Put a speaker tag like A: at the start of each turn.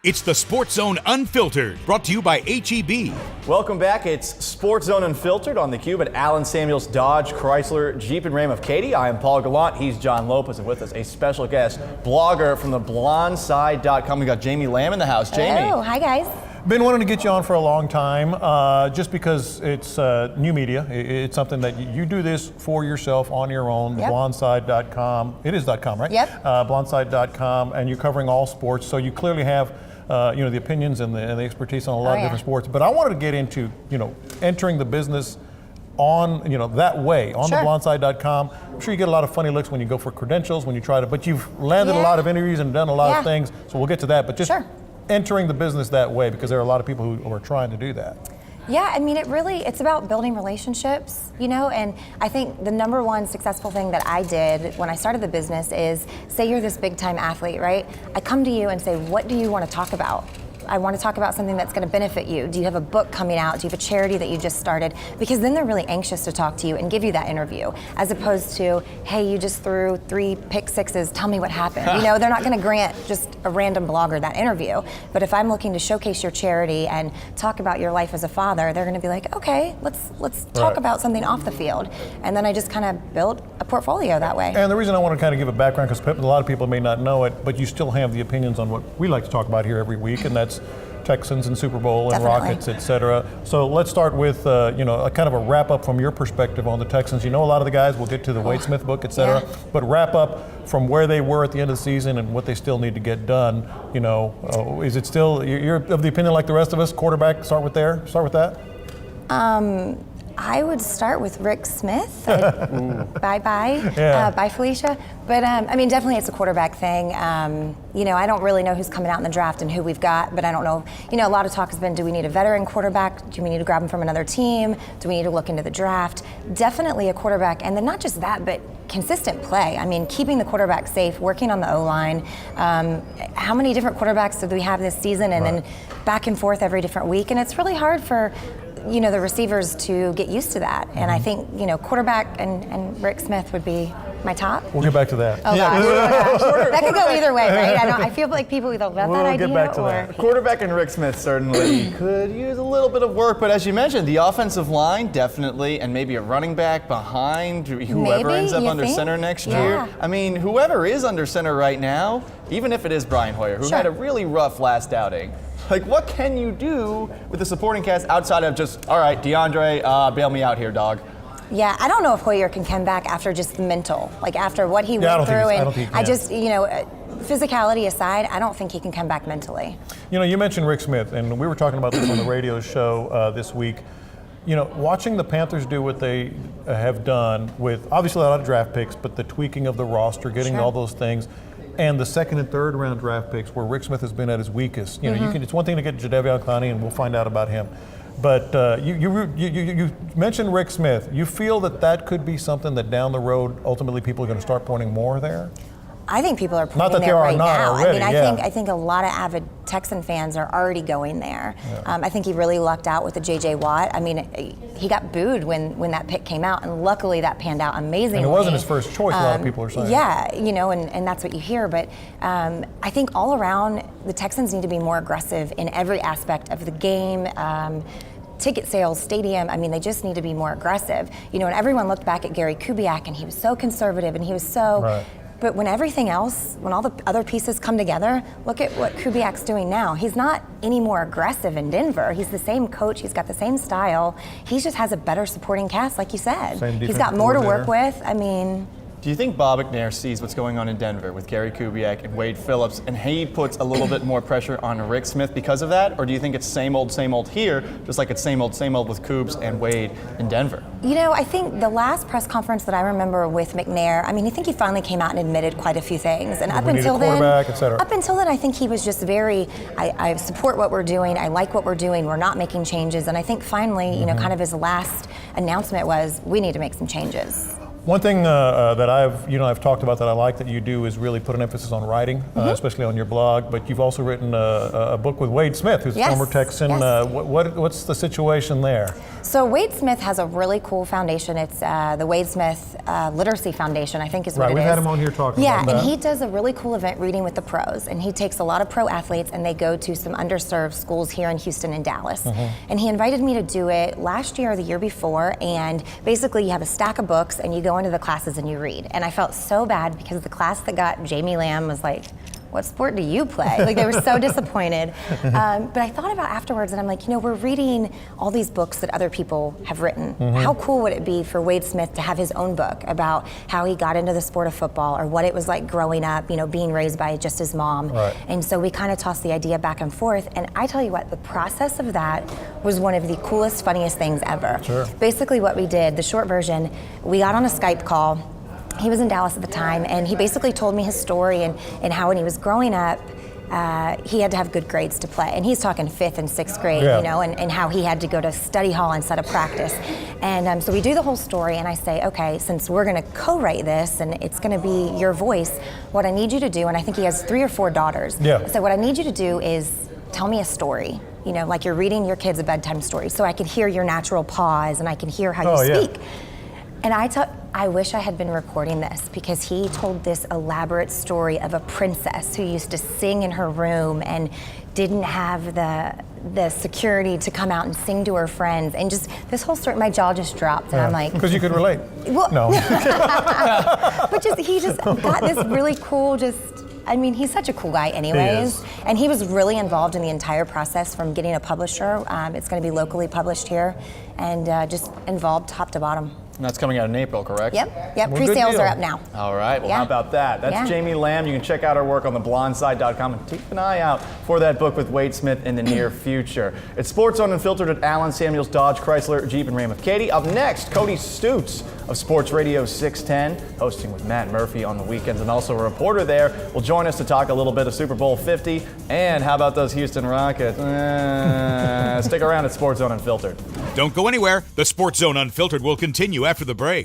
A: It's the SportsZone Unfiltered, brought to you by HEB.
B: Welcome back. It's SportsZone Unfiltered on the Kube at Allen Samuels Dodge Chrysler Jeep and Ram of Katy. I am Paul Gallant. He's John Lopez, and with us a special guest, blogger from the blondside.com. We got Jamie Lamb in the house. Jamie.
C: Oh, hi guys.
D: Been wanting to get you on for a long time, just because it's new media. It's something that you do this for yourself on your own.
C: Yep.
D: Blondside.com. It is .com, right?
C: Yep.
D: Blondside.com, and you're covering all sports, so you clearly have the opinions and the expertise on a lot of different sports. But I wanted to get into entering the business on that way on the blondside.com. I'm sure you get a lot of funny looks when you go for credentials, when you try to, but you've landed a lot of interviews and done a lot of things. So we'll get to that. But just entering the business that way, because there are a lot of people who are trying to do that.
C: Yeah, I mean, it's about building relationships, and I think the number one successful thing that I did when I started the business is, say you're this big time athlete, right? I come to you and say, what do you want to talk about? I want to talk about something that's going to benefit you. Do you have a book coming out? Do you have a charity that you just started? Because then they're really anxious to talk to you and give you that interview, as opposed to, hey, you just threw 3 pick sixes, tell me what happened. They're not going to grant just a random blogger that interview. But if I'm looking to showcase your charity and talk about your life as a father, they're going to be like, okay, let's talk about something off the field. And then I just kind of built a portfolio that way.
D: And the reason I want to kind of give a background, because a lot of people may not know it, but you still have the opinions on what we like to talk about here every week, and that's Texans and Super Bowl and Rockets, etc. So let's start with a kind of a wrap up from your perspective on the Texans. You know a lot of the guys. We'll get to the Wade Smith book, etc. But wrap up from where they were at the end of the season and what they still need to get done. Is it still, you're of the opinion like the rest of us, quarterback? Start with that.
C: I would start with Rick Smith. Bye-bye. Bye, Felicia. But, definitely it's a quarterback thing. I don't really know who's coming out in the draft and who we've got, but I don't know. A lot of talk has been, do we need a veteran quarterback? Do we need to grab him from another team? Do we need to look into the draft? Definitely a quarterback. And then not just that, but consistent play. Keeping the quarterback safe, working on the O-line. How many different quarterbacks did we have this season? And then back and forth every different week. And it's really hard for the receivers to get used to that. And I think, quarterback and Rick Smith would be my top.
D: We'll get back to that.
C: Oh, gosh. That could go either way, right? I feel like people either love that idea
D: get back to
C: or...
D: that.
B: Quarterback and Rick Smith certainly could use a little bit of work, but as you mentioned, the offensive line definitely, and maybe a running back behind whoever ends up under center next year. Whoever is under center right now, even if it is Brian Hoyer, who had a really rough last outing, what can you do with the supporting cast outside of just, all right, DeAndre, bail me out here, dog?
C: Yeah, I don't know if Hoyer can come back after just the mental, after what he went through.
D: I don't think he can.
C: Physicality aside, I don't think he can come back mentally.
D: You mentioned Rick Smith, and we were talking about this on the radio show this week. Watching the Panthers do what they have done with obviously a lot of draft picks, but the tweaking of the roster, getting all those things, and the second and third round draft picks where Rick Smith has been at his weakest. It's one thing to get Jadeveon Clowney, and we'll find out about him. But you mentioned Rick Smith. You feel that could be something that down the road, ultimately, people are going to start pointing more there?
C: I think people are pointing there right now.
D: Already,
C: I think a lot of avid Texan fans are already going there.
D: Yeah.
C: I think he really lucked out with the J.J. Watt. He got booed when that pick came out, and luckily that panned out amazingly.
D: And it wasn't his first choice, a lot of people are saying.
C: Yeah, and that's what you hear. But I think all around, the Texans need to be more aggressive in every aspect of the game. Ticket sales, stadium, they just need to be more aggressive. And everyone looked back at Gary Kubiak, and he was so conservative, and he was so...
D: Right.
C: But when everything else, when all the other pieces come together, look at what Kubiak's doing now. He's not any more aggressive in Denver. He's the same coach. He's got the same style. He just has a better supporting cast, like you said. He's got more to work with.
B: Do you think Bob McNair sees what's going on in Denver with Gary Kubiak and Wade Phillips, and he puts a little bit more pressure on Rick Smith because of that? Or do you think it's same old here, just like it's same old with Kubes and Wade in Denver?
C: I think the last press conference that I remember with McNair, I think he finally came out and admitted quite a few things. And up until then, I think he was just very, I support what we're doing, I like what we're doing, we're not making changes. And I think finally, kind of his last announcement was, we need to make some changes.
D: One thing that I've talked about that I like that you do is really put an emphasis on writing, especially on your blog. But you've also written a book with Wade Smith, who's a former Texan.
C: Yes.
D: What's the situation there?
C: So Wade Smith has a really cool foundation. It's the Wade Smith Literacy Foundation, I think is what it is.
D: We've had him on here talking about that.
C: Yeah, and he does a really cool event, Reading with the Pros, and he takes a lot of pro athletes and they go to some underserved schools here in Houston and Dallas. And he invited me to do it last year or the year before, and basically you have a stack of books and you go into the classes and you read. And I felt so bad because the class that got Jamie Lamb was like, what sport do you play? Like, they were so disappointed. But I thought about afterwards, and I'm like, we're reading all these books that other people have written. How cool would it be for Wade Smith to have his own book about how he got into the sport of football, or what it was like growing up, being raised by just his mom.
D: Right.
C: And so we kind of tossed the idea back and forth. And I tell you what, the process of that was one of the coolest, funniest things ever.
D: Sure.
C: Basically what we did, the short version, we got on a Skype call. He was in Dallas at the time, and he basically told me his story and how when he was growing up, he had to have good grades to play. And he's talking 5th and 6th grade, and how he had to go to study hall instead of practice. And so we do the whole story, and I say, okay, since we're going to co-write this, and it's going to be your voice, what I need you to do, and I think he has 3 or 4 daughters.
D: Yeah.
C: So what I need you to do is tell me a story. Like you're reading your kids a bedtime story, so I can hear your natural pause, and I can hear how you speak. And I wish I had been recording this, because he told this elaborate story of a princess who used to sing in her room and didn't have the security to come out and sing to her friends, and just this whole story, my jaw just dropped, and I'm like,
D: because you could relate.
C: Well,
D: No.
C: But he just got this really cool, he's such a cool guy anyways. And he was really involved in the entire process from getting a publisher. It's going to be locally published here, and just involved top to bottom.
B: And that's coming out in April, correct?
C: Yep.
D: Well,
C: Pre-sales
D: good deal.
C: are up now.
B: All right, well, how about that? That's Jamie Lamb. You can check out her work on theblondside.com and keep an eye out for that book with Wade Smith in the near future. It's SportsZone Unfiltered at Allen Samuels Dodge Chrysler Jeep and Ram with Katie. Up next, Cody Stutes of Sports Radio 610, hosting with Matt Murphy on the weekends, and also a reporter there will join us to talk a little bit of Super Bowl 50. And how about those Houston Rockets? Stick around at SportsZone Unfiltered.
A: Don't go anywhere. The Sports Zone Unfiltered will continue after the break.